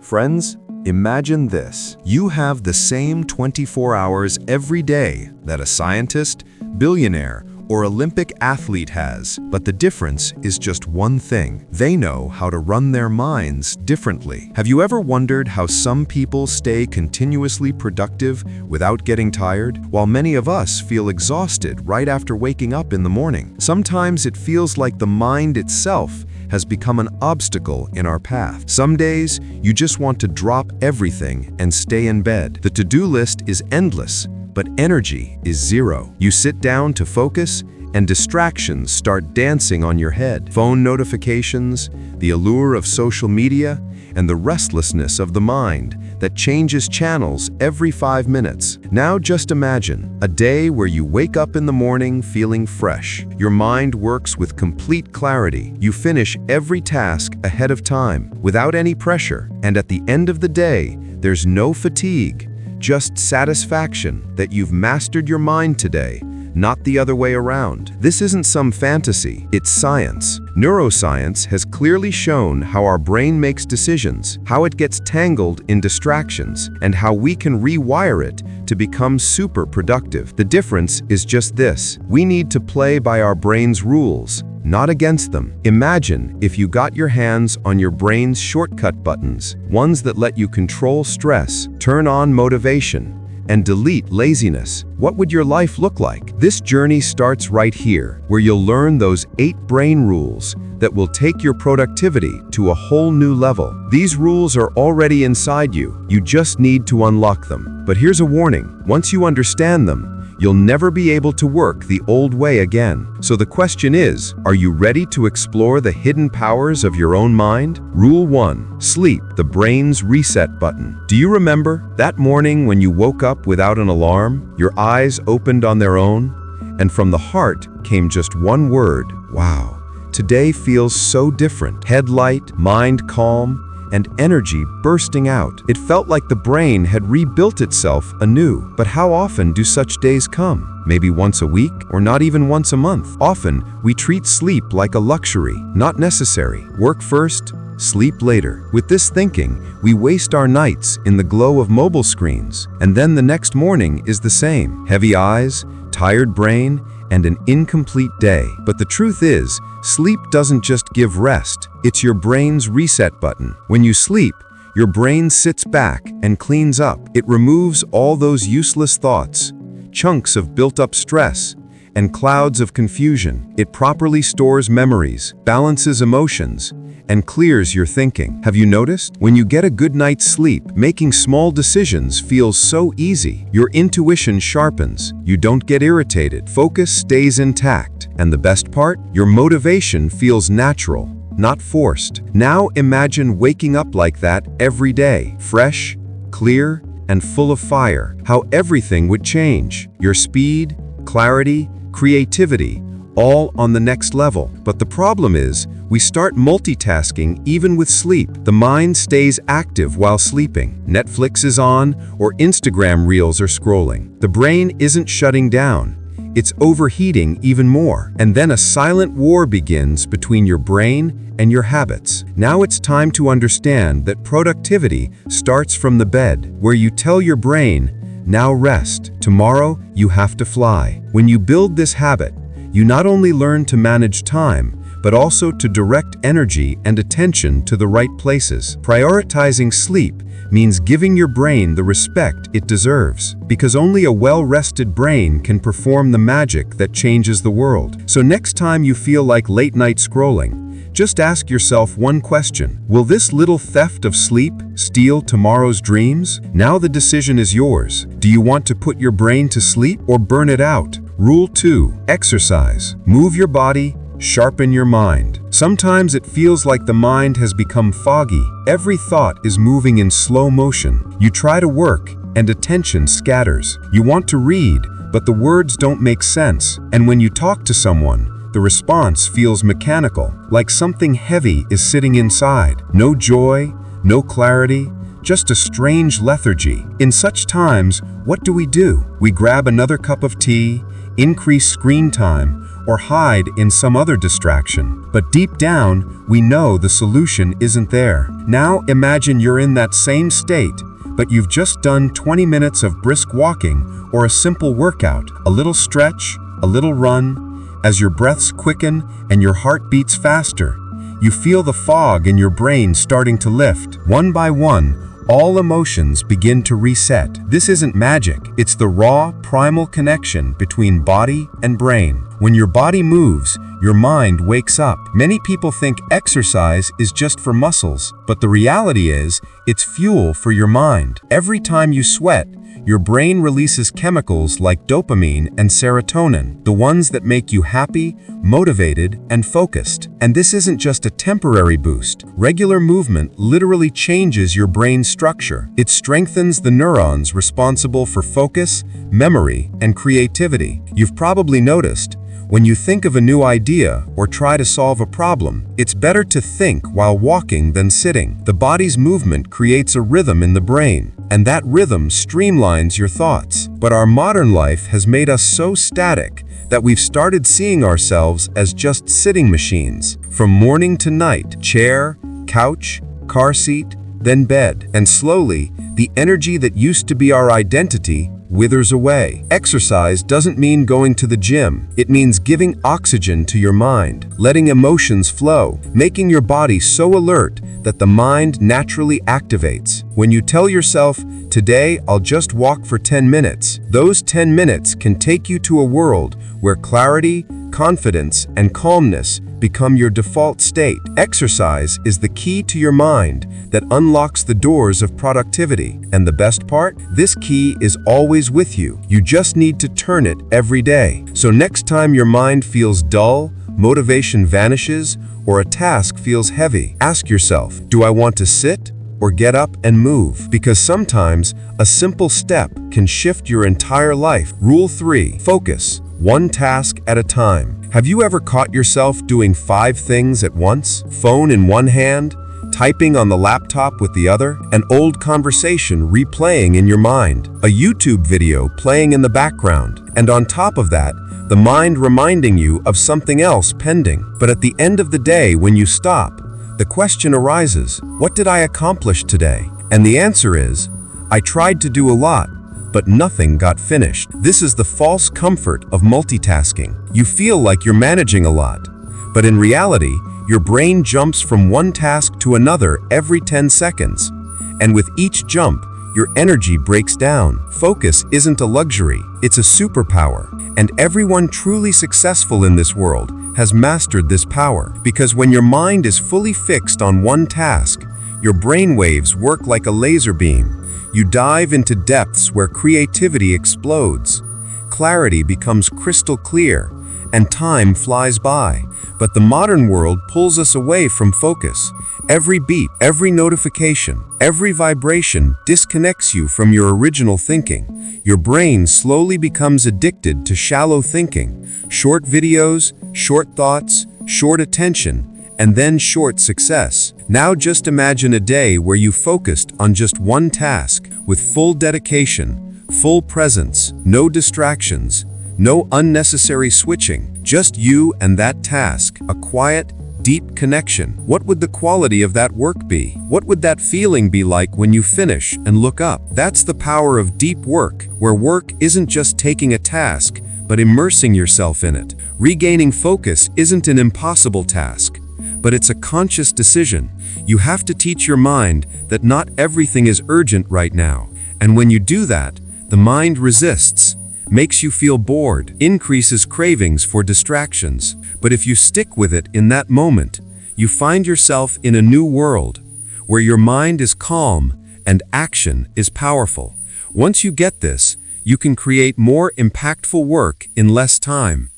Friends, imagine this. You have the same 24 hours every day that a scientist, billionaire, or Olympic athlete has, but the difference is just one thing. They know how to run their minds differently. Have you ever wondered how some people stay continuously productive without getting tired, while many of us feel exhausted right after waking up in the morning? Sometimes it feels like the mind itself has become an obstacle in our path. Some days, you just want to drop everything and stay in bed. The to-do list is endless, but energy is zero. You sit down to focus, and distractions start dancing on your head. Phone notifications, the allure of social media, and the restlessness of the mind that changes channels every 5 minutes. Now just imagine a day where you wake up in the morning feeling fresh. Your mind works with complete clarity. You finish every task ahead of time, without any pressure. And at the end of the day, there's no fatigue, just satisfaction that you've mastered your mind today, not the other way around. This isn't some fantasy, it's science. Neuroscience has clearly shown how our brain makes decisions, how it gets tangled in distractions, and how we can rewire it to become super productive. The difference is just this: we need to play by our brain's rules, not against them. Imagine if you got your hands on your brain's shortcut buttons, ones that let you control stress, turn on motivation, and delete laziness. What would your life look like? This journey starts right here, where you'll learn those 8 brain rules that will take your productivity to a whole new level. These rules are already inside you. You just need to unlock them. But here's a warning: once you understand them, you'll never be able to work the old way again. So the question is, are you ready to explore the hidden powers of your own mind? Rule 1. Sleep, the brain's reset button. Do you remember that morning when you woke up without an alarm? Your eyes opened on their own, and from the heart came just one word: wow. Today feels so different. Head light, mind calm, and energy bursting out. It felt like the brain had rebuilt itself anew. But how often do such days come? Maybe once a week, or not even once a month. Often, we treat sleep like a luxury, not necessary. Work first, sleep later. With this thinking, we waste our nights in the glow of mobile screens, and then the next morning is the same. Heavy eyes, tired brain, and an incomplete day. But the truth is, sleep doesn't just give rest, it's your brain's reset button. When you sleep, your brain sits back and cleans up. It removes all those useless thoughts, chunks of built-up stress, and clouds of confusion. It properly stores memories, balances emotions, and clears your thinking. Have you noticed? When you get a good night's sleep, making small decisions feels so easy. Your intuition sharpens. You don't get irritated. Focus stays intact. And the best part? Your motivation feels natural, not forced. Now imagine waking up like that every day, fresh, clear, and full of fire. How everything would change. Your speed, clarity, creativity, all on the next level. But the problem is, we start multitasking even with sleep. The mind stays active while sleeping. Netflix is on, or Instagram reels are scrolling. The brain isn't shutting down. It's overheating even more. And then a silent war begins between your brain and your habits. Now it's time to understand that productivity starts from the bed, where you tell your brain, now rest. Tomorrow, you have to fly. When you build this habit, you not only learn to manage time, but also to direct energy and attention to the right places. Prioritizing sleep means giving your brain the respect it deserves, because only a well-rested brain can perform the magic that changes the world. So next time you feel like late-night scrolling, just ask yourself one question: will this little theft of sleep steal tomorrow's dreams? Now the decision is yours. Do you want to put your brain to sleep or burn it out? Rule 2. Exercise. Move your body, sharpen your mind. Sometimes it feels like the mind has become foggy. Every thought is moving in slow motion. You try to work, and attention scatters. You want to read, but the words don't make sense. And when you talk to someone, the response feels mechanical, like something heavy is sitting inside. No joy, no clarity, just a strange lethargy. In such times, what do? We grab another cup of tea, increase screen time, or hide in some other distraction. But deep down, we know the solution isn't there. Now imagine you're in that same state, but you've just done 20 minutes of brisk walking or a simple workout, a little stretch, a little run. As your breaths quicken and your heart beats faster, you feel the fog in your brain starting to lift. One by one, all emotions begin to reset. This isn't magic, it's the raw, primal connection between body and brain. When your body moves, your mind wakes up. Many people think exercise is just for muscles, but the reality is, it's fuel for your mind. Every time you sweat, your brain releases chemicals like dopamine and serotonin, the ones that make you happy, motivated, and focused. And this isn't just a temporary boost. Regular movement literally changes your brain structure. It strengthens the neurons responsible for focus, memory, and creativity. You've probably noticed, when you think of a new idea or try to solve a problem, it's better to think while walking than sitting. The body's movement creates a rhythm in the brain, and that rhythm streamlines your thoughts. But our modern life has made us so static that we've started seeing ourselves as just sitting machines. From morning to night, chair, couch, car seat, then bed. And slowly, the energy that used to be our identity withers away. Exercise doesn't mean going to the gym. It means giving oxygen to your mind, letting emotions flow, making your body so alert that the mind naturally activates. When you tell yourself, "Today I'll just walk for 10 minutes," those 10 minutes can take you to a world where clarity, confidence, and calmness become your default state. Exercise is the key to your mind that unlocks the doors of productivity. And the best part? This key is always with you. You just need to turn it every day. So next time your mind feels dull, motivation vanishes, or a task feels heavy, ask yourself, do I want to sit or get up and move? Because sometimes a simple step can shift your entire life. Rule 3. Focus. One task at a time. Have you ever caught yourself doing 5 things at once? Phone in one hand, typing on the laptop with the other, an old conversation replaying in your mind, a YouTube video playing in the background, and on top of that, the mind reminding you of something else pending. But at the end of the day, when you stop, the question arises, what did I accomplish today? And the answer is, I tried to do a lot, but nothing got finished. This is the false comfort of multitasking. You feel like you're managing a lot, but in reality, your brain jumps from one task to another every 10 seconds. And with each jump, your energy breaks down. Focus isn't a luxury, it's a superpower. And everyone truly successful in this world has mastered this power. Because when your mind is fully fixed on one task, your brain waves work like a laser beam. You dive into depths where creativity explodes. Clarity becomes crystal clear, and time flies by. But the modern world pulls us away from focus. Every beep, every notification, every vibration disconnects you from your original thinking. Your brain slowly becomes addicted to shallow thinking, short videos, short thoughts, short attention, and then short success. Now just imagine a day where you focused on just one task with full dedication, full presence, no distractions, no unnecessary switching, just you and that task, a quiet, deep connection. What would the quality of that work be? What would that feeling be like when you finish and look up? That's the power of deep work, where work isn't just taking a task, but immersing yourself in it. Regaining focus isn't an impossible task, but it's a conscious decision. You have to teach your mind that not everything is urgent right now. And when you do that, the mind resists, makes you feel bored, increases cravings for distractions. But if you stick with it in that moment, you find yourself in a new world, where your mind is calm and action is powerful. Once you get this, you can create more impactful work in less time.